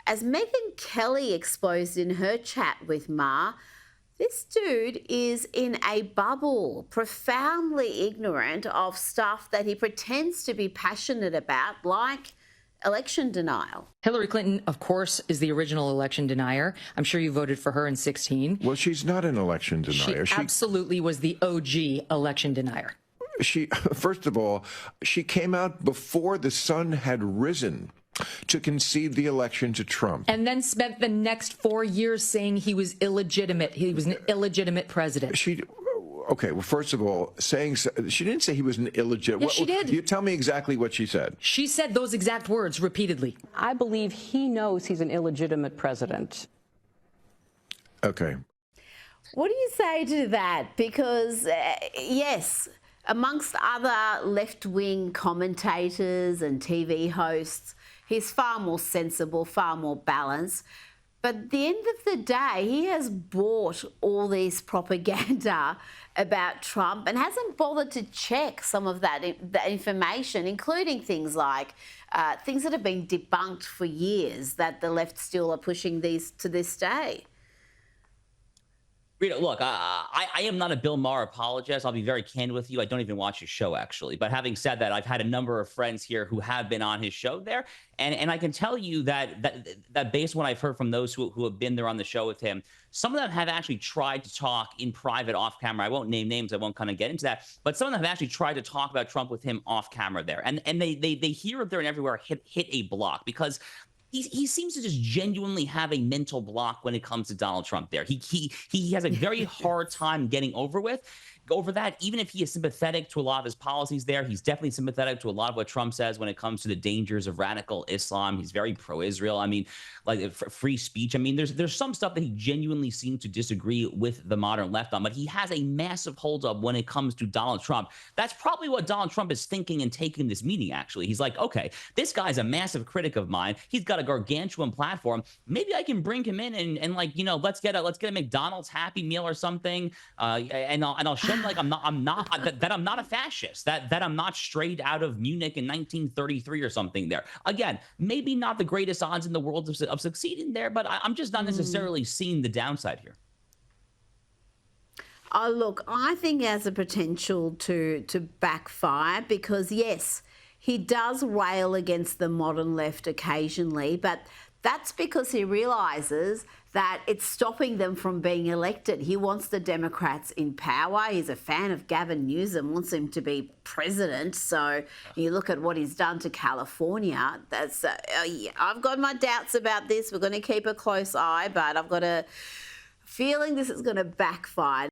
as Megyn Kelly exposed in her chat with Maher, this dude is in a bubble, profoundly ignorant of stuff that he pretends to be passionate about, like election denial. Hillary Clinton, of course, is the original election denier. I'm sure you voted for her in 2016. Well, she's not an election denier. She absolutely was the OG election denier. First of all, she came out before the sun had risen to concede the election to Trump. And then spent the next 4 years saying he was illegitimate. He was an illegitimate president. Okay, well, first of all, she didn't say he was an illegitimate. Yes, she did. You tell me exactly what she said. She said those exact words repeatedly. I believe he knows he's an illegitimate president. Okay. What do you say to that? Because, yes, amongst other left-wing commentators and TV hosts, he's far more sensible, far more balanced. But at the end of the day, he has bought all this propaganda about Trump and hasn't bothered to check some of that information, including things like things that have been debunked for years that the left still are pushing these to this day. Rita, look, I am not a Bill Maher apologist. I'll be very candid with you. I don't even watch his show, actually. But having said that, I've had a number of friends here who have been on his show there. And I can tell you that based on what I've heard from those who have been there on the show with him, some of them have actually tried to talk in private off camera. I won't name names. I won't kind of get into that. But some of them have actually tried to talk about Trump with him off camera there. And they here, there, and everywhere hit a block because he seems to just genuinely have a mental block when it comes to Donald Trump there. He has a very hard time getting over that. Even if he is sympathetic to a lot of his policies there, he's definitely sympathetic to a lot of what Trump says when it comes to the dangers of radical Islam. He's very pro-Israel. I mean, like free speech. I mean, there's some stuff that he genuinely seems to disagree with the modern left on, but he has a massive holdup when it comes to Donald Trump. That's probably what Donald Trump is thinking and taking this meeting, actually. He's like, okay, this guy's a massive critic of mine. He's got a gargantuan platform. Maybe I can bring him in and like, you know, let's get a McDonald's Happy Meal or something. And I'll show him like I'm not a fascist, that I'm not straight out of Munich in 1933 or something there. Again, maybe not the greatest odds in the world of succeeding there, but I'm just not necessarily seeing the downside here. Oh, look, I think it has a potential to backfire because, yes, he does rail against the modern left occasionally, but that's because he realises that it's stopping them from being elected. He wants the Democrats in power. He's a fan of Gavin Newsom, wants him to be president. So you look at what he's done to California. That's I've got my doubts about this. We're going to keep a close eye, but I've got a feeling this is going to backfire.